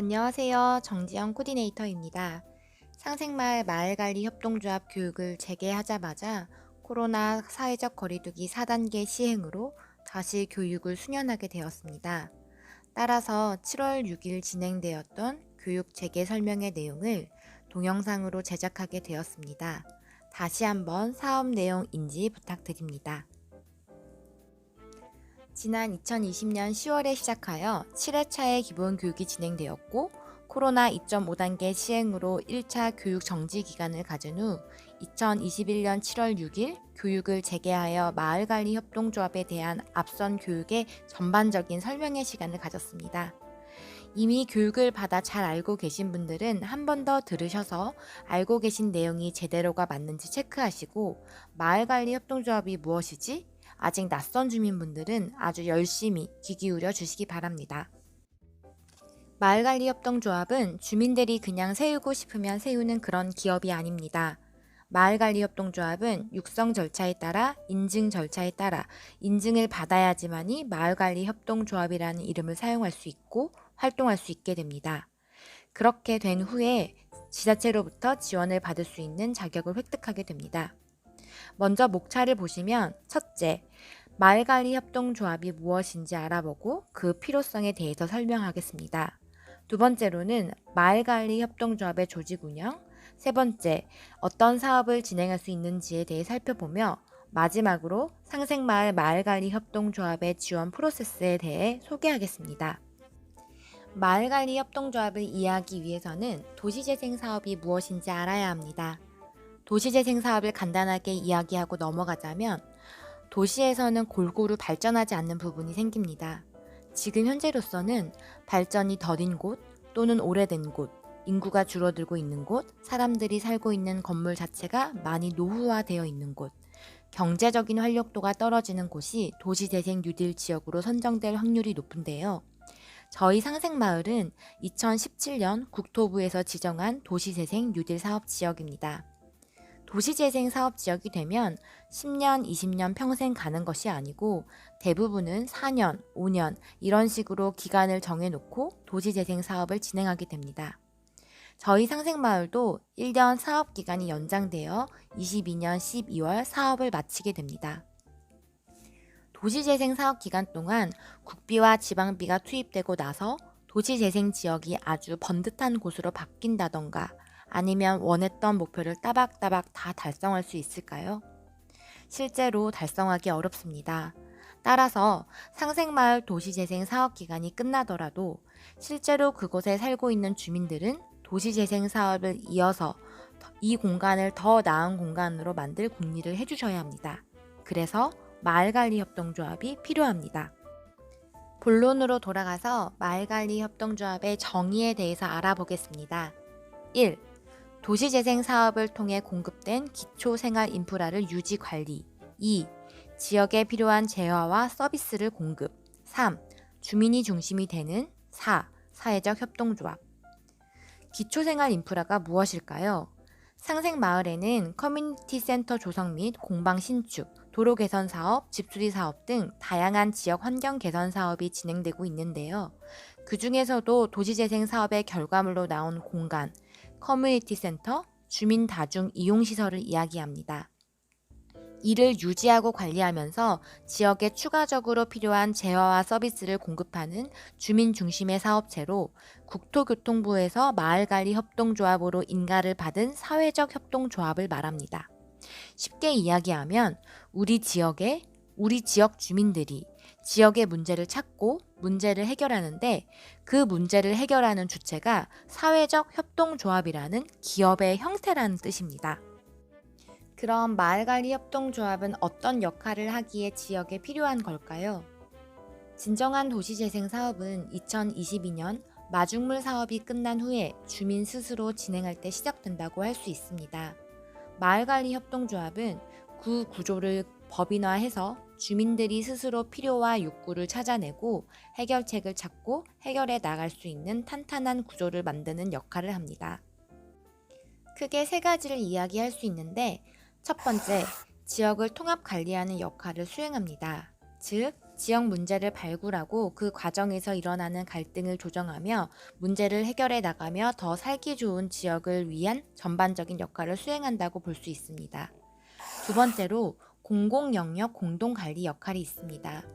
안녕하세요. 정지영 코디네이터입니다. 상생마을 마을관리 협동조합 교육을 재개하자마자 코로나 사회적 거리두기 4단계 시행으로 다시 교육을 수년하게 되었습니다. 따라서 7월 6일 진행되었던 교육 재개 설명의 내용을 동영상으로 제작하게 되었습니다. 다시 한번 사업 내용 인지 부탁드립니다. 지난 2020년 10월에 시작하여 7회차의 기본 교육이 진행되었고 코로나 2.5단계 시행으로 1차 교육 정지 기간을 가진 후 2021년 7월 6일 교육을 재개하여 마을관리 협동조합에 대한 앞선 교육의 전반적인 설명의 시간을 가졌습니다. 이미 교육을 받아 잘 알고 계신 분들은 한 번 더 들으셔서 알고 계신 내용이 제대로가 맞는지 체크하시고 마을관리 협동조합이 무엇이지? 아직 낯선 주민분들은 아주 열심히 귀 기울여 주시기 바랍니다. 마을관리협동조합은 주민들이 그냥 세우고 싶으면 세우는 그런 기업이 아닙니다. 마을관리협동조합은 육성 절차에 따라 인증 절차에 따라 인증을 받아야지만이 마을관리협동조합이라는 이름을 사용할 수 있고 활동할 수 있게 됩니다. 그렇게 된 후에 지자체로부터 지원을 받을 수 있는 자격을 획득하게 됩니다. 먼저 목차를 보시면 첫째, 마을관리협동조합이 무엇인지 알아보고 그 필요성에 대해서 설명하겠습니다. 두 번째로는 마을관리협동조합의 조직 운영, 세 번째, 어떤 사업을 진행할 수 있는지에 대해 살펴보며 마지막으로 상생마을 마을관리협동조합의 지원 프로세스에 대해 소개하겠습니다. 마을관리협동조합을 이해하기 위해서는 도시재생 사업이 무엇인지 알아야 합니다. 도시재생 사업을 간단하게 이야기하고 넘어가자면 도시에서는 골고루 발전하지 않는 부분이 생깁니다. 지금 현재로서는 발전이 더딘 곳 또는 오래된 곳, 인구가 줄어들고 있는 곳, 사람들이 살고 있는 건물 자체가 많이 노후화되어 있는 곳, 경제적인 활력도가 떨어지는 곳이 도시재생 뉴딜 지역으로 선정될 확률이 높은데요. 저희 상생마을은 2017년 국토부에서 지정한 도시재생 뉴딜 사업 지역입니다. 도시재생 사업 지역이 되면 10년, 20년 평생 가는 것이 아니고 대부분은 4년, 5년 이런 식으로 기간을 정해놓고 도시재생 사업을 진행하게 됩니다. 저희 상생마을도 1년 사업 기간이 연장되어 22년 12월 사업을 마치게 됩니다. 도시재생 사업 기간 동안 국비와 지방비가 투입되고 나서 도시재생 지역이 아주 번듯한 곳으로 바뀐다던가 아니면 원했던 목표를 따박따박 다 달성할 수 있을까요? 실제로 달성하기 어렵습니다. 따라서 상생마을 도시재생 사업 기간이 끝나더라도 실제로 그곳에 살고 있는 주민들은 도시재생 사업을 이어서 이 공간을 더 나은 공간으로 만들 궁리를 해주셔야 합니다. 그래서 마을관리협동조합이 필요합니다. 본론으로 돌아가서 마을관리협동조합의 정의에 대해서 알아보겠습니다. 1. 도시재생 사업을 통해 공급된 기초생활 인프라를 유지 관리. 2. 지역에 필요한 재화와 서비스를 공급. 3. 주민이 중심이 되는. 4. 사회적 협동조합. 기초생활 인프라가 무엇일까요? 상생마을에는 커뮤니티 센터 조성 및 공방 신축, 도로 개선 사업, 집수리 사업 등 다양한 지역 환경 개선 사업이 진행되고 있는데요. 그 중에서도 도시재생 사업의 결과물로 나온 공간, 커뮤니티 센터, 주민 다중 이용시설을 이야기합니다. 이를 유지하고 관리하면서 지역에 추가적으로 필요한 재화와 서비스를 공급하는 주민 중심의 사업체로 국토교통부에서 마을관리협동조합으로 인가를 받은 사회적 협동조합을 말합니다. 쉽게 이야기하면 우리 지역 주민들이 지역의 문제를 찾고 문제를 해결하는데 그 문제를 해결하는 주체가 사회적 협동조합이라는 기업의 형태라는 뜻입니다. 그럼 마을관리협동조합은 어떤 역할을 하기에 지역에 필요한 걸까요? 진정한 도시재생 사업은 2022년 마중물 사업이 끝난 후에 주민 스스로 진행할 때 시작된다고 할 수 있습니다. 마을관리협동조합은 그 구조를 법인화해서 주민들이 스스로 필요와 욕구를 찾아내고 해결책을 찾고 해결해 나갈 수 있는 탄탄한 구조를 만드는 역할을 합니다. 크게 세 가지를 이야기할 수 있는데 첫 번째, 지역을 통합 관리하는 역할을 수행합니다. 즉, 지역 문제를 발굴하고 그 과정에서 일어나는 갈등을 조정하며 문제를 해결해 나가며 더 살기 좋은 지역을 위한 전반적인 역할을 수행한다고 볼 수 있습니다. 두 번째로 공공영역 공동관리 역할이 있습니다.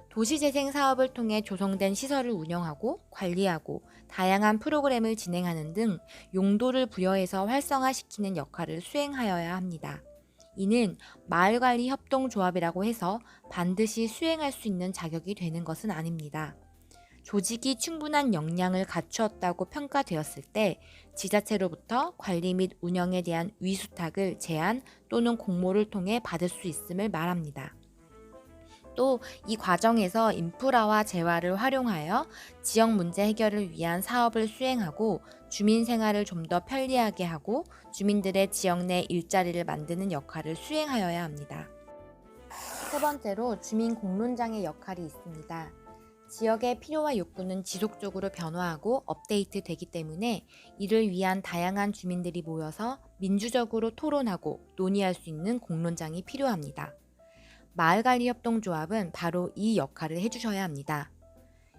도시재생 사업을 통해 조성된 시설을 운영하고 관리하고 다양한 프로그램을 진행하는 등 용도를 부여해서 활성화시키는 역할을 수행하여야 합니다. 이는 마을관리협동조합이라고 해서 반드시 수행할 수 있는 자격이 되는 것은 아닙니다. 조직이 충분한 역량을 갖추었다고 평가되었을 때 지자체로부터 관리 및 운영에 대한 위수탁을 제안 또는 공모를 통해 받을 수 있음을 말합니다. 또 이 과정에서 인프라와 재화를 활용하여 지역 문제 해결을 위한 사업을 수행하고 주민 생활을 좀 더 편리하게 하고 주민들의 지역 내 일자리를 만드는 역할을 수행하여야 합니다. 세 번째로 주민 공론장의 역할이 있습니다. 지역의 필요와 욕구는 지속적으로 변화하고 업데이트되기 때문에 이를 위한 다양한 주민들이 모여서 민주적으로 토론하고 논의할 수 있는 공론장이 필요합니다. 마을관리협동조합은 바로 이 역할을 해주셔야 합니다.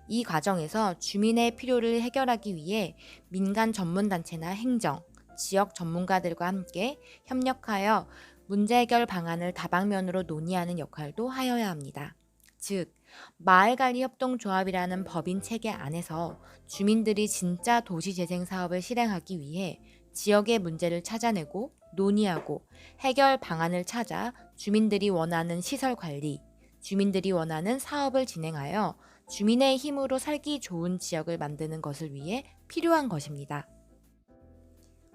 이 과정에서 주민의 필요를 해결하기 위해 민간 전문단체나 행정, 지역 전문가들과 함께 협력하여 문제 해결 방안을 다방면으로 논의하는 역할도 하여야 합니다. 즉, 마을관리협동조합이라는 법인 체계 안에서 주민들이 진짜 도시재생 사업을 실행하기 위해 지역의 문제를 찾아내고 논의하고 해결 방안을 찾아 주민들이 원하는 시설 관리, 주민들이 원하는 사업을 진행하여 주민의 힘으로 살기 좋은 지역을 만드는 것을 위해 필요한 것입니다.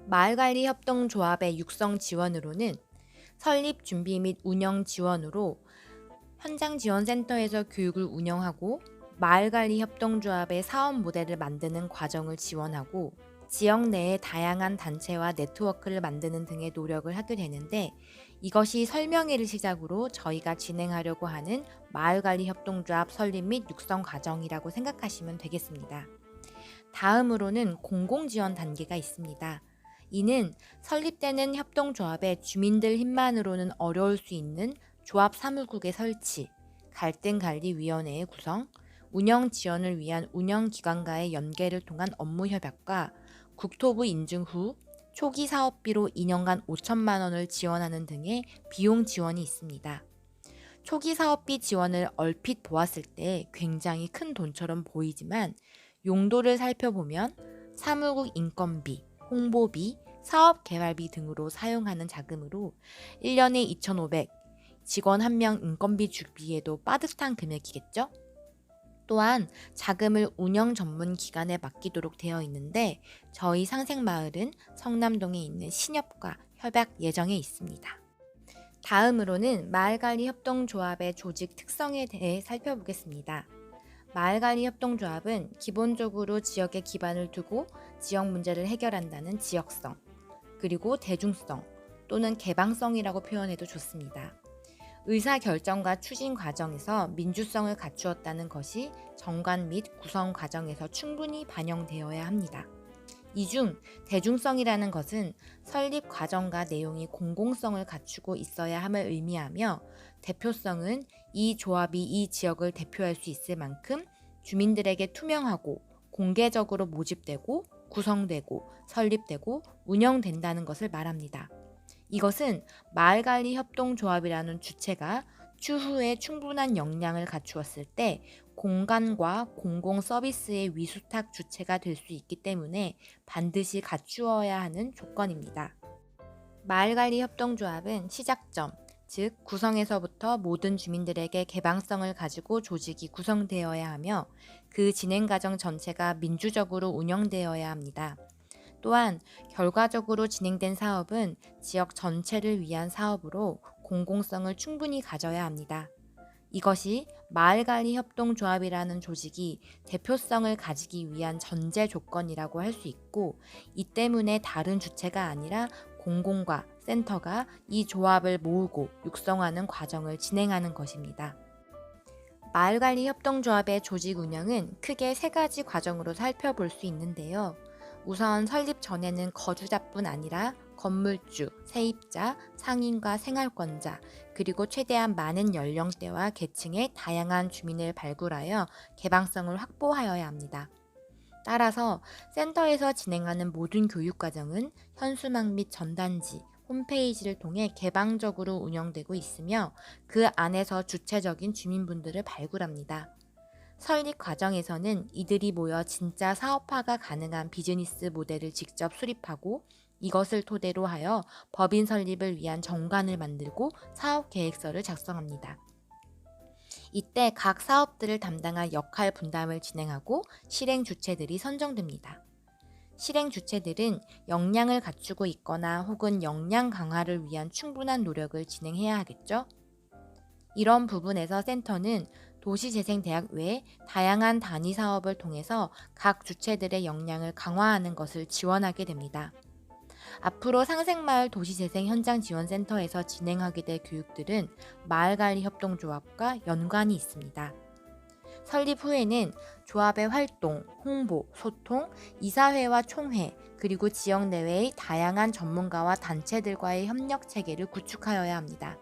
마을관리협동조합의 육성 지원으로는 설립 준비 및 운영 지원으로 현장지원센터에서 교육을 운영하고 마을관리협동조합의 사업 모델을 만드는 과정을 지원하고 지역 내의 다양한 단체와 네트워크를 만드는 등의 노력을 하게 되는데 이것이 설명회를 시작으로 저희가 진행하려고 하는 마을관리협동조합 설립 및 육성 과정이라고 생각하시면 되겠습니다. 다음으로는 공공지원 단계가 있습니다. 이는 설립되는 협동조합의 주민들 힘만으로는 어려울 수 있는 조합 사무국의 설치, 갈등관리위원회의 구성, 운영 지원을 위한 운영기관과의 연계를 통한 업무 협약과 국토부 인증 후 초기 사업비로 2년간 5천만 원을 지원하는 등의 비용 지원이 있습니다. 초기 사업비 지원을 얼핏 보았을 때 굉장히 큰 돈처럼 보이지만 용도를 살펴보면 사무국 인건비, 홍보비, 사업개발비 등으로 사용하는 자금으로 1년에 2,500, 직원 1명 인건비 주기에도 빠듯한 금액이겠죠? 또한 자금을 운영 전문 기관에 맡기도록 되어 있는데 저희 상생마을은 성남동에 있는 신협과 협약 예정에 있습니다. 다음으로는 마을관리협동조합의 조직 특성에 대해 살펴보겠습니다. 마을관리협동조합은 기본적으로 지역에 기반을 두고 지역 문제를 해결한다는 지역성, 그리고 대중성 또는 개방성이라고 표현해도 좋습니다. 의사결정과 추진 과정에서 민주성을 갖추었다는 것이 정관 및 구성 과정에서 충분히 반영되어야 합니다. 이 중 대중성이라는 것은 설립 과정과 내용이 공공성을 갖추고 있어야 함을 의미하며 대표성은 이 조합이 이 지역을 대표할 수 있을 만큼 주민들에게 투명하고 공개적으로 모집되고 구성되고 설립되고 운영된다는 것을 말합니다. 이것은 마을관리협동조합이라는 주체가 추후에 충분한 역량을 갖추었을 때 공간과 공공 서비스의 위수탁 주체가 될 수 있기 때문에 반드시 갖추어야 하는 조건입니다. 마을관리협동조합은 시작점, 즉 구성에서부터 모든 주민들에게 개방성을 가지고 조직이 구성되어야 하며 그 진행 과정 전체가 민주적으로 운영되어야 합니다. 또한 결과적으로 진행된 사업은 지역 전체를 위한 사업으로 공공성을 충분히 가져야 합니다. 이것이 마을관리협동조합이라는 조직이 대표성을 가지기 위한 전제 조건이라고 할 수 있고 이 때문에 다른 주체가 아니라 공공과 센터가 이 조합을 모으고 육성하는 과정을 진행하는 것입니다. 마을관리협동조합의 조직 운영은 크게 세 가지 과정으로 살펴볼 수 있는데요. 우선 설립 전에는 거주자뿐 아니라 건물주, 세입자, 상인과 생활권자, 그리고 최대한 많은 연령대와 계층의 다양한 주민을 발굴하여 개방성을 확보하여야 합니다. 따라서 센터에서 진행하는 모든 교육과정은 현수막 및 전단지, 홈페이지를 통해 개방적으로 운영되고 있으며 그 안에서 주체적인 주민분들을 발굴합니다. 설립 과정에서는 이들이 모여 진짜 사업화가 가능한 비즈니스 모델을 직접 수립하고 이것을 토대로 하여 법인 설립을 위한 정관을 만들고 사업 계획서를 작성합니다. 이때 각 사업들을 담당할 역할 분담을 진행하고 실행 주체들이 선정됩니다. 실행 주체들은 역량을 갖추고 있거나 혹은 역량 강화를 위한 충분한 노력을 진행해야 하겠죠. 이런 부분에서 센터는 도시재생대학 외에 다양한 단위 사업을 통해서 각 주체들의 역량을 강화하는 것을 지원하게 됩니다. 앞으로 상생마을 도시재생현장지원센터에서 진행하게 될 교육들은 마을관리협동조합과 연관이 있습니다. 설립 후에는 조합의 활동, 홍보, 소통, 이사회와 총회, 그리고 지역 내외의 다양한 전문가와 단체들과의 협력 체계를 구축하여야 합니다.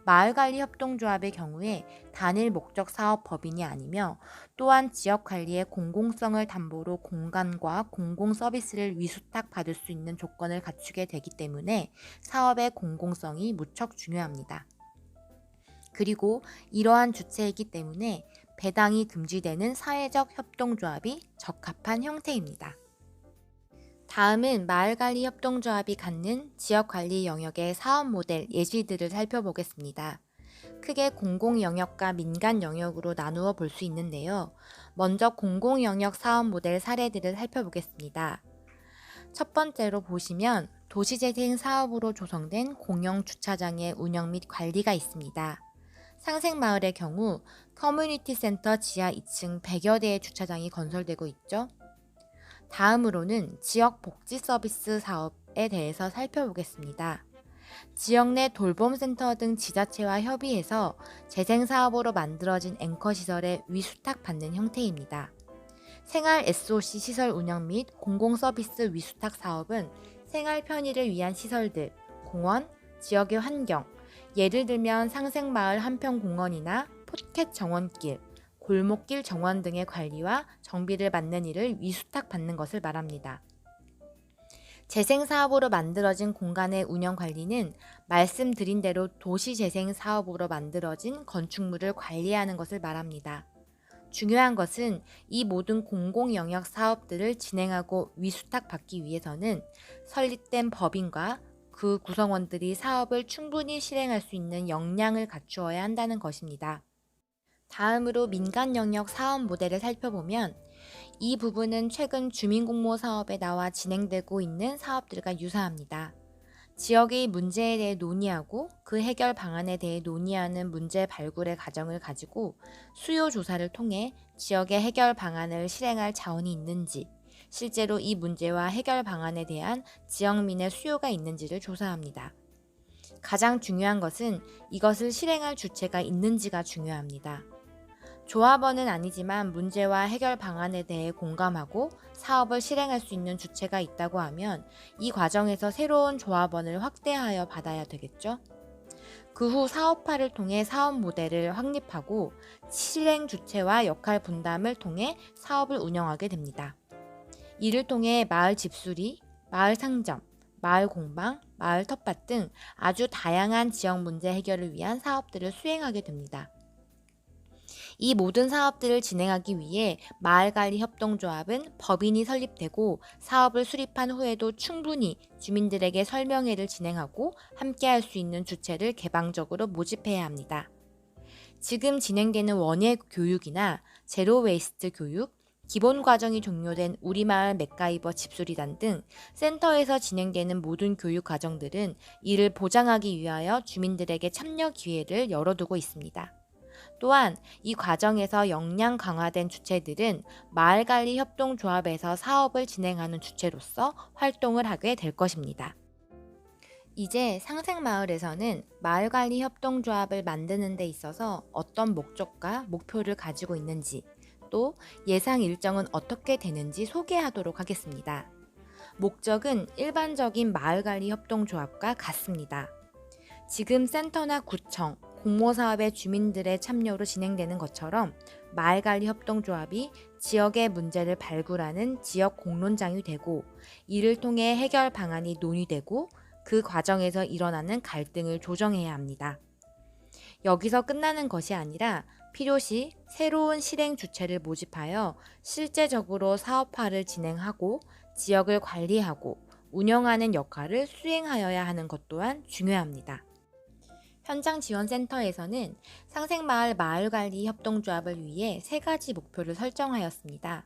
마을관리협동조합의 경우에 단일 목적 사업 법인이 아니며 또한 지역관리의 공공성을 담보로 공간과 공공 서비스를 위수탁받을 수 있는 조건을 갖추게 되기 때문에 사업의 공공성이 무척 중요합니다. 그리고 이러한 주체이기 때문에 배당이 금지되는 사회적 협동조합이 적합한 형태입니다. 다음은 마을관리협동조합이 갖는 지역관리 영역의 사업 모델 예시들을 살펴보겠습니다. 크게 공공영역과 민간영역으로 나누어 볼 수 있는데요. 먼저 공공영역 사업 모델 사례들을 살펴보겠습니다. 첫 번째로 보시면 도시재생 사업으로 조성된 공영주차장의 운영 및 관리가 있습니다. 상생마을의 경우 커뮤니티 센터 지하 2층 100여 대의 주차장이 건설되고 있죠. 다음으로는 지역 복지 서비스 사업에 대해서 살펴보겠습니다. 지역 내 돌봄센터 등 지자체와 협의해서 재생사업으로 만들어진 앵커시설에 위수탁받는 형태입니다. 생활 SOC 시설 운영 및 공공서비스 위수탁 사업은 생활 편의를 위한 시설들, 공원, 지역의 환경, 예를 들면 상생마을 한평공원이나 포켓 정원길, 골목길 정원 등의 관리와 정비를 맡는 일을 위수탁받는 것을 말합니다. 재생사업으로 만들어진 공간의 운영관리는 말씀드린 대로 도시재생사업으로 만들어진 건축물을 관리하는 것을 말합니다. 중요한 것은 이 모든 공공영역 사업들을 진행하고 위수탁받기 위해서는 설립된 법인과 그 구성원들이 사업을 충분히 실행할 수 있는 역량을 갖추어야 한다는 것입니다. 다음으로 민간 영역 사업 모델을 살펴보면 이 부분은 최근 주민공모 사업에 나와 진행되고 있는 사업들과 유사합니다. 지역의 문제에 대해 논의하고 그 해결 방안에 대해 논의하는 문제 발굴의 과정을 가지고 수요 조사를 통해 지역의 해결 방안을 실행할 자원이 있는지, 실제로 이 문제와 해결 방안에 대한 지역민의 수요가 있는지를 조사합니다. 가장 중요한 것은 이것을 실행할 주체가 있는지가 중요합니다. 조합원은 아니지만 문제와 해결 방안에 대해 공감하고 사업을 실행할 수 있는 주체가 있다고 하면 이 과정에서 새로운 조합원을 확대하여 받아야 되겠죠? 그 후 사업화를 통해 사업 모델을 확립하고 실행 주체와 역할 분담을 통해 사업을 운영하게 됩니다. 이를 통해 마을 집수리, 마을 상점, 마을 공방, 마을 텃밭 등 아주 다양한 지역 문제 해결을 위한 사업들을 수행하게 됩니다. 이 모든 사업들을 진행하기 위해 마을관리협동조합은 법인이 설립되고 사업을 수립한 후에도 충분히 주민들에게 설명회를 진행하고 함께할 수 있는 주체를 개방적으로 모집해야 합니다. 지금 진행되는 원예 교육이나 제로 웨이스트 교육, 기본 과정이 종료된 우리마을 맥가이버 집수리단 등 센터에서 진행되는 모든 교육 과정들은 이를 보장하기 위하여 주민들에게 참여 기회를 열어두고 있습니다. 또한 이 과정에서 역량 강화된 주체들은 마을관리협동조합에서 사업을 진행하는 주체로서 활동을 하게 될 것입니다. 이제 상생마을에서는 마을관리협동조합을 만드는 데 있어서 어떤 목적과 목표를 가지고 있는지, 또 예상 일정은 어떻게 되는지 소개하도록 하겠습니다. 목적은 일반적인 마을관리 협동조합과 같습니다. 지금 센터나 구청, 공모사업의 주민들의 참여로 진행되는 것처럼 마을관리 협동조합이 지역의 문제를 발굴하는 지역 공론장이 되고, 이를 통해 해결 방안이 논의되고 그 과정에서 일어나는 갈등을 조정해야 합니다. 여기서 끝나는 것이 아니라 필요시 새로운 실행 주체를 모집하여 실제적으로 사업화를 진행하고 지역을 관리하고 운영하는 역할을 수행하여야 하는 것 또한 중요합니다. 현장지원센터에서는 상생마을 마을관리 협동조합을 위해 3가지 목표를 설정하였습니다.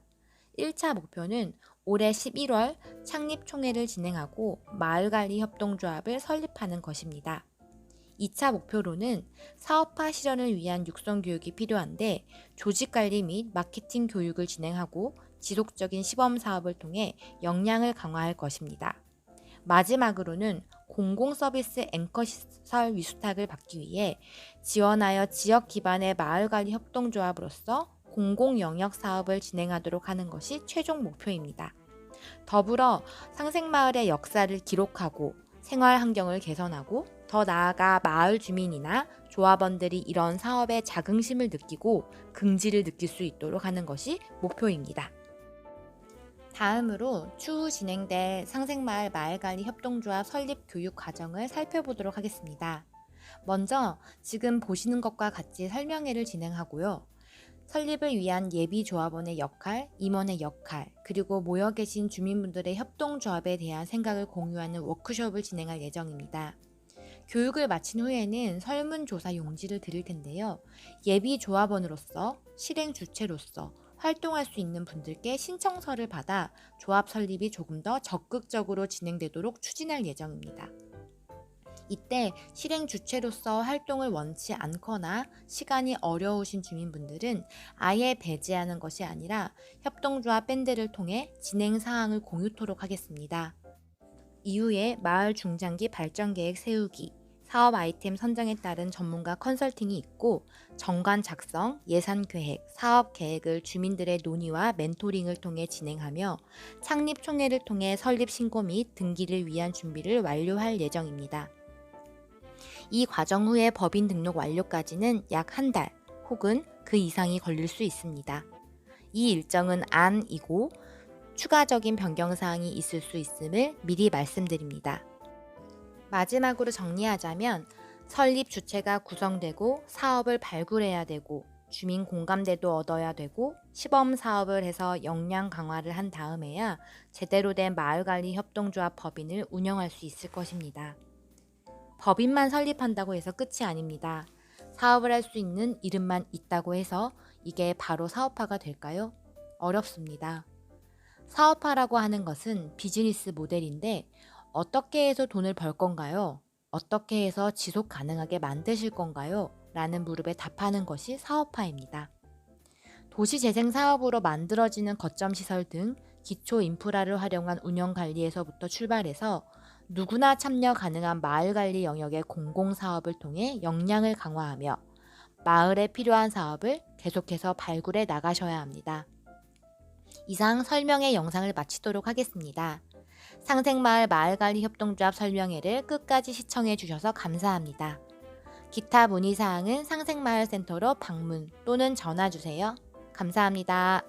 1차 목표는 올해 11월 창립총회를 진행하고 마을관리 협동조합을 설립하는 것입니다. 2차 목표로는 사업화 실현을 위한 육성교육이 필요한데, 조직관리 및 마케팅 교육을 진행하고 지속적인 시범사업을 통해 역량을 강화할 것입니다. 마지막으로는 공공서비스 앵커시설 위수탁을 받기 위해 지원하여 지역 기반의 마을관리 협동조합으로서 공공영역 사업을 진행하도록 하는 것이 최종 목표입니다. 더불어 상생마을의 역사를 기록하고 생활 환경을 개선하고, 더 나아가 마을 주민이나 조합원들이 이런 사업에 자긍심을 느끼고 긍지를 느낄 수 있도록 하는 것이 목표입니다. 다음으로 추후 진행될 상생마을 마을관리 협동조합 설립 교육 과정을 살펴보도록 하겠습니다. 먼저 지금 보시는 것과 같이 설명회를 진행하고요. 설립을 위한 예비조합원의 역할, 임원의 역할, 그리고 모여 계신 주민분들의 협동조합에 대한 생각을 공유하는 워크숍을 진행할 예정입니다. 교육을 마친 후에는 설문조사 용지를 드릴 텐데요. 예비조합원으로서, 실행 주체로서 활동할 수 있는 분들께 신청서를 받아 조합 설립이 조금 더 적극적으로 진행되도록 추진할 예정입니다. 이때 실행 주체로서 활동을 원치 않거나 시간이 어려우신 주민분들은 아예 배제하는 것이 아니라 협동조합 밴드를 통해 진행 사항을 공유토록 하겠습니다. 이후에 마을 중장기 발전 계획 세우기, 사업 아이템 선정에 따른 전문가 컨설팅이 있고, 정관 작성, 예산 계획, 사업 계획을 주민들의 논의와 멘토링을 통해 진행하며 창립 총회를 통해 설립 신고 및 등기를 위한 준비를 완료할 예정입니다. 이 과정 후에 법인 등록 완료까지는 약 한 달 혹은 그 이상이 걸릴 수 있습니다. 이 일정은 안이고 추가적인 변경사항이 있을 수 있음을 미리 말씀드립니다. 마지막으로 정리하자면, 설립 주체가 구성되고 사업을 발굴해야 되고 주민 공감대도 얻어야 되고 시범 사업을 해서 역량 강화를 한 다음에야 제대로 된 마을관리 협동조합 법인을 운영할 수 있을 것입니다. 법인만 설립한다고 해서 끝이 아닙니다. 사업을 할 수 있는 이름만 있다고 해서 이게 바로 사업화가 될까요? 어렵습니다. 사업화라고 하는 것은 비즈니스 모델인데, 어떻게 해서 돈을 벌 건가요? 어떻게 해서 지속 가능하게 만드실 건가요? 라는 물음에 답하는 것이 사업화입니다. 도시재생 사업으로 만들어지는 거점시설 등 기초 인프라를 활용한 운영관리에서부터 출발해서 누구나 참여 가능한 마을관리 영역의 공공사업을 통해 역량을 강화하며 마을에 필요한 사업을 계속해서 발굴해 나가셔야 합니다. 이상 설명의 영상을 마치도록 하겠습니다. 상생마을 마을관리 협동조합 설명회를 끝까지 시청해 주셔서 감사합니다. 기타 문의사항은 상생마을센터로 방문 또는 전화 주세요. 감사합니다.